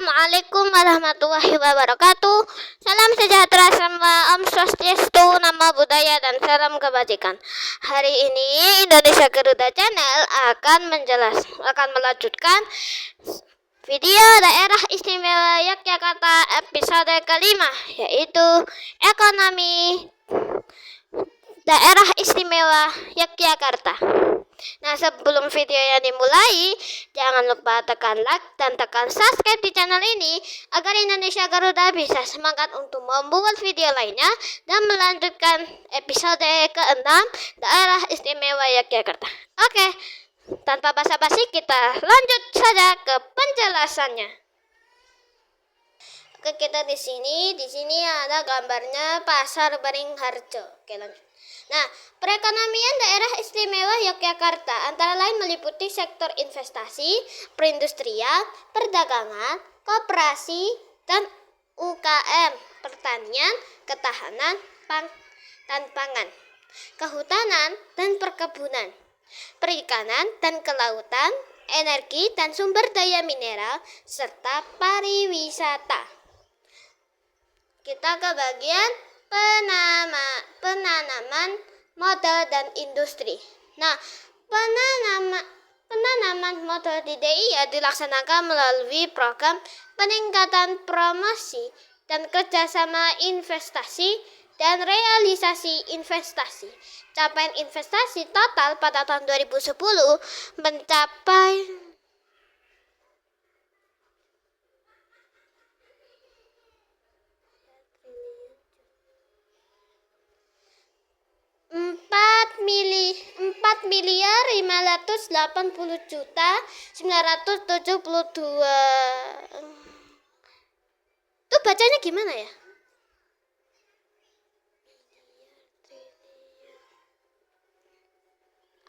Assalamualaikum warahmatullahi wabarakatuh. Salam sejahtera, sama Om Swastiastu, nama budaya dan salam kebajikan. Hari ini Indonesia Garuda Channel akan melanjutkan video daerah istimewa Yogyakarta episode kelima, yaitu ekonomi daerah istimewa Yogyakarta. Nah, sebelum videonya dimulai, jangan lupa tekan like dan tekan subscribe di channel ini agar Indonesia Garuda bisa semangat untuk membuat video lainnya dan melanjutkan episode ke-6 daerah istimewa Yogyakarta. Oke, tanpa basa-basi kita lanjut saja ke penjelasannya. Oke, kita di sini ada gambarnya Pasar Beringharjo. Oke, lanjut. Nah, perekonomian daerah istimewa Yogyakarta antara lain meliputi sektor investasi, perindustrian, perdagangan, koperasi, dan UKM, pertanian, ketahanan dan pangan, kehutanan dan perkebunan, perikanan dan kelautan, energi dan sumber daya mineral, serta pariwisata. Kita ke bagian penanaman modal dan industri. Nah, penanaman modal di DIY dilaksanakan melalui program peningkatan promosi dan kerjasama investasi dan realisasi investasi. Capaian investasi total pada tahun 2010 mencapai 4.580.972. Itu bacanya gimana ya?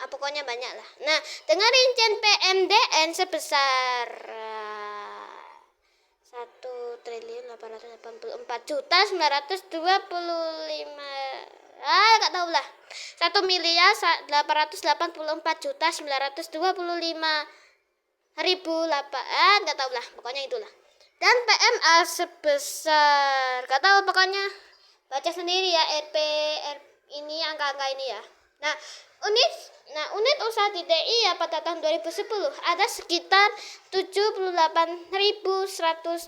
Pokoknya banyak lah. Nah, dengan rincian PMDN sebesar 1.884.925. Gak tau lah. 1.884.925.000. Gak tau lah. Pokoknya itulah. Dan PMA sebesar, gak tau pokoknya. Baca sendiri ya ini angka-angka ini ya. Nah, unit usaha di DIY pada tahun 2010 ada sekitar 78.122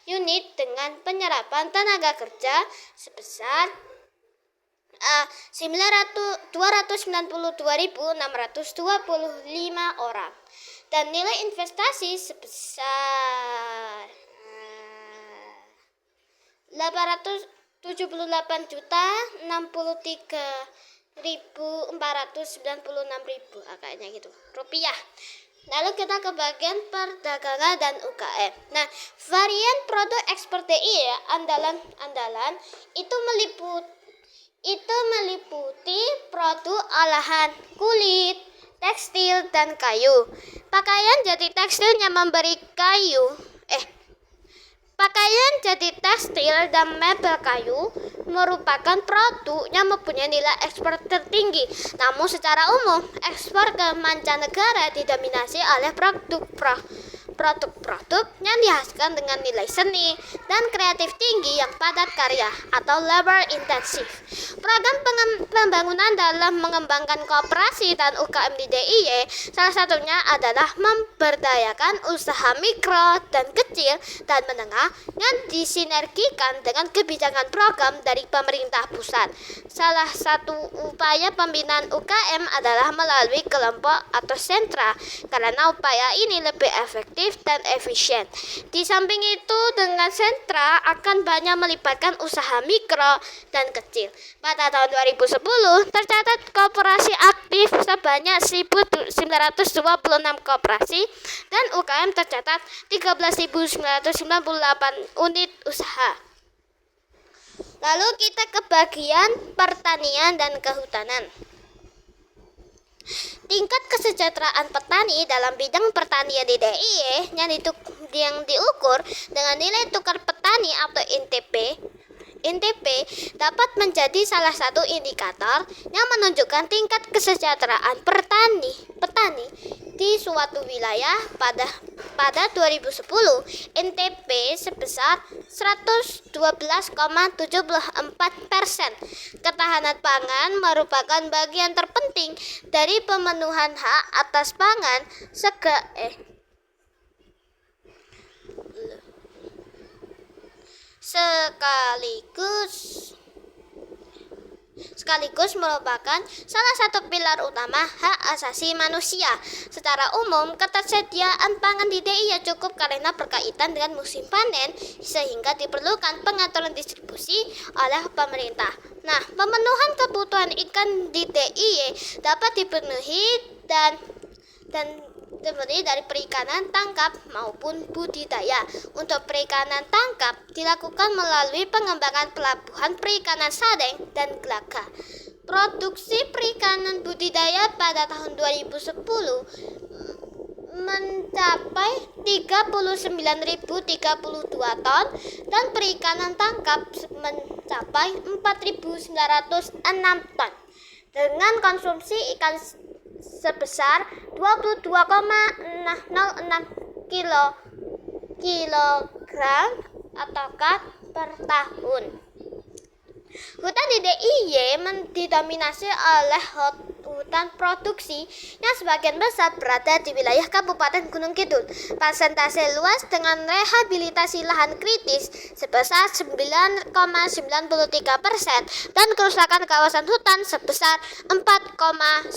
unit dengan penyerapan tenaga kerja sebesar 292.625 orang dan nilai investasi sebesar 878.063.496.000 kayaknya gitu rupiah. Lalu kita ke bagian perdagangan dan UKM. Nah, varian produk ekspor DIY andalan itu meliputi produk olahan kulit, tekstil dan kayu. Pakaian jadi tekstilnya memberi Pakaian jadi tekstil dan mebel kayu merupakan produk yang mempunyai nilai ekspor tertinggi. Namun secara umum, ekspor ke mancanegara didominasi oleh produk-produk yang dihasilkan dengan nilai seni dan kreatif tinggi yang padat karya atau labor intensif. Program pembangunan dalam mengembangkan koperasi dan UKM di DIY salah satunya adalah memberdayakan usaha mikro dan kecil dan menengah yang disinergikan dengan kebijakan program dari pemerintah pusat. Salah satu upaya pembinaan UKM adalah melalui kelompok atau sentra karena upaya ini lebih efektif dan efisien. Di samping itu, dengan sentra akan banyak melibatkan usaha mikro dan kecil. Pada tahun 2010 tercatat koperasi aktif sebanyak 1.926 koperasi dan UKM tercatat 13.998 unit usaha. Lalu kita ke bagian pertanian dan kehutanan. Tingkat kesejahteraan petani dalam bidang pertanian di DIY yang diukur dengan nilai tukar petani atau NTP NTP dapat menjadi salah satu indikator yang menunjukkan tingkat kesejahteraan petani di suatu wilayah. Pada 2010, NTP sebesar 112,74%. Ketahanan pangan merupakan bagian terpenting dari pemenuhan hak atas pangan sekaligus merupakan salah satu pilar utama hak asasi manusia. Secara umum, ketersediaan pangan di DIY cukup karena berkaitan dengan musim panen, sehingga diperlukan pengaturan distribusi oleh pemerintah. Nah, pemenuhan kebutuhan ikan di DIY dapat dipenuhi dan terdiri dari perikanan tangkap maupun budidaya. Untuk perikanan tangkap dilakukan melalui pengembangan pelabuhan perikanan Sadeng dan Glaga. Produksi perikanan budidaya pada tahun 2010 mencapai 39.032 ton dan perikanan tangkap mencapai 4.906 ton dengan konsumsi ikan sebesar 22,06 kilogram ataukah per tahun. Hutan di DIY didominasi oleh hutan produksi yang sebagian besar berada di wilayah Kabupaten Gunung Kidul. Persentase luas dengan rehabilitasi lahan kritis sebesar 9,93% dan kerusakan kawasan hutan sebesar 4,94%.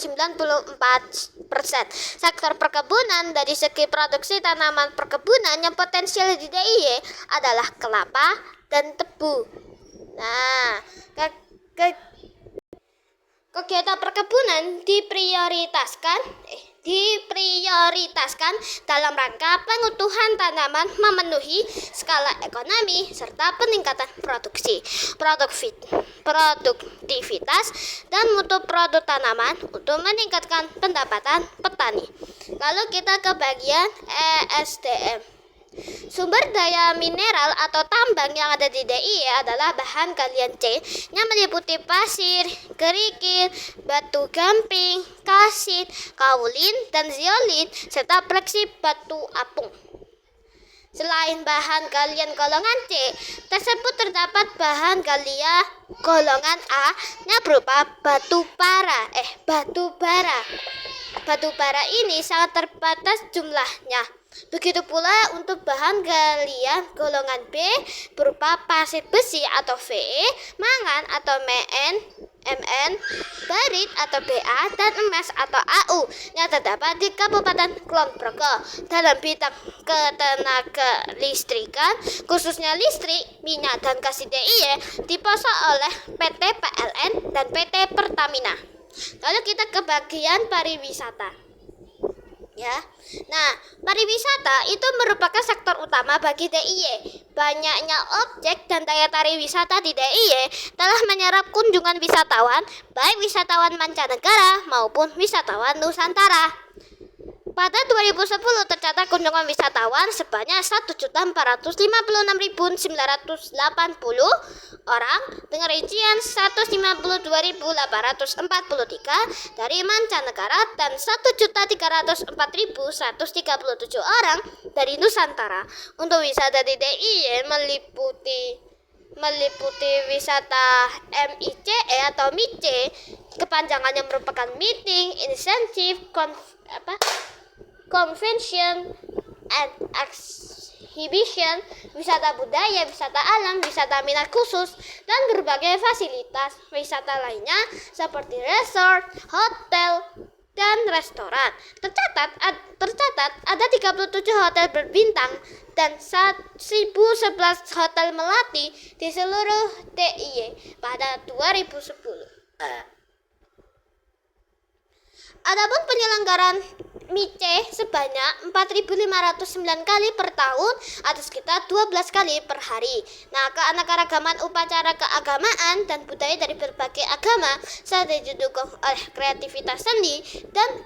Sektor perkebunan dari segi produksi tanaman perkebunan yang potensial di DIY adalah kelapa dan tebu. Nah, kegiatan perkebunan diprioritaskan dalam rangka pengutuhan tanaman, memenuhi skala ekonomi serta peningkatan produktivitas dan mutu produk tanaman untuk meningkatkan pendapatan petani. Lalu kita ke bagian ESDM. Sumber daya mineral atau tambang yang ada di DIY adalah bahan galian C yang meliputi pasir, kerikil, batu gamping, kalsit, kaolin, dan zeolit, serta fleksi batu apung. Selain bahan galian golongan C tersebut, terdapat bahan galian golongan A yang berupa batu bara. Batu bara ini sangat terbatas jumlahnya. Begitu pula untuk bahan galian golongan B berupa pasir besi atau Fe, mangan atau Mn, barit atau Ba, dan emas atau Au yang terdapat di Kabupaten Kulon Progo. Dalam bidang ketenaga listrikan, khususnya listrik, minyak, dan gas DIY dipasok oleh PT PLN dan PT Pertamina. Lalu kita ke bagian pariwisata. Ya. Nah, pariwisata itu merupakan sektor utama bagi DIY. Banyaknya objek dan daya tarik wisata di DIY telah menyerap kunjungan wisatawan, baik wisatawan mancanegara maupun wisatawan Nusantara. Pada 2010 tercatat kunjungan wisatawan sebanyak 1.456.980 orang dengan rincian 152.843 dari mancanegara dan 1.304.137 orang dari Nusantara. Untuk wisata di DIY meliputi wisata MICE atau MICE, kepanjangannya merupakan Meeting, Incentive, Convention and Exhibition, wisata budaya, wisata alam, wisata minat khusus, dan berbagai fasilitas wisata lainnya seperti resort, hotel, dan restoran. Tercatat ada 37 hotel berbintang dan 1.011 hotel melati di seluruh DIY pada 2010. Adapun penyelenggaraan MICE sebanyak 4.509 kali per tahun atau sekitar 12 kali per hari. Nah, keanekaragaman upacara keagamaan dan budaya dari berbagai agama serta didukung oleh kreativitas seni dan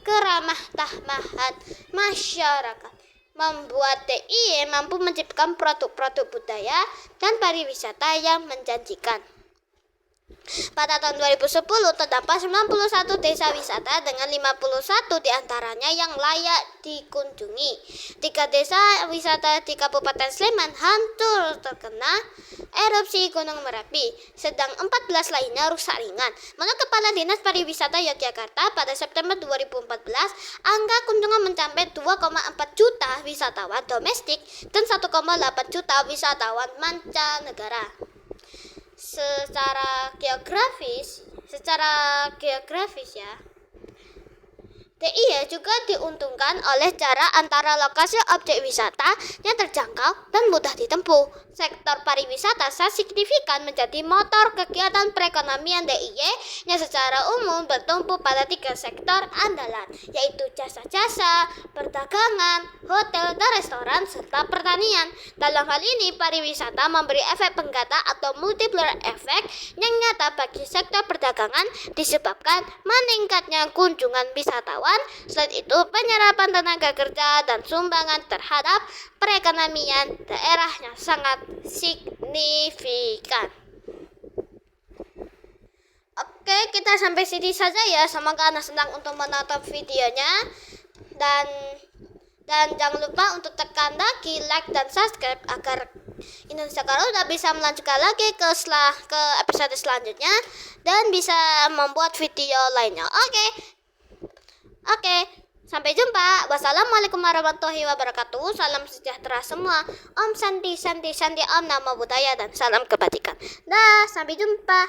keramah tamahan masyarakat membuat DIY mampu menciptakan produk-produk budaya dan pariwisata yang menjanjikan. Pada tahun 2010 terdapat 91 desa wisata dengan 51 diantaranya yang layak dikunjungi. 3 desa wisata di Kabupaten Sleman hancur terkena erupsi Gunung Merapi, sedang 14 lainnya rusak ringan. Menurut Kepala Dinas Pariwisata Yogyakarta, pada September 2014, angka kunjungan mencapai 2,4 juta wisatawan domestik dan 1,8 juta wisatawan mancanegara. Secara geografis ya, DIY juga diuntungkan oleh jarak antara lokasi objek wisata yang terjangkau dan mudah ditempuh. Sektor pariwisata sangat signifikan menjadi motor kegiatan perekonomian DIY yang secara umum bertumpu pada 3 sektor andalan, yaitu jasa-jasa, perdagangan, hotel dan restoran, serta pertanian. Dalam hal ini, pariwisata memberi efek penggata atau multiplier effect yang nyata bagi sektor perdagangan disebabkan meningkatnya kunjungan wisatawan. Selain itu, penyerapan tenaga kerja dan sumbangan terhadap perekonomian daerahnya sangat signifikan. Oke, kita sampai sini saja ya. Semoga Anda senang untuk menonton videonya, dan jangan lupa untuk tekan lagi like dan subscribe agar Indonesia Garuda bisa melanjutkan lagi ke episode selanjutnya dan bisa membuat video lainnya. Oke, sampai jumpa. Wassalamualaikum warahmatullahi wabarakatuh. Salam sejahtera semua. Om Santi, Om Namo Buddhaya, dan salam kebajikan. Dah, sampai jumpa.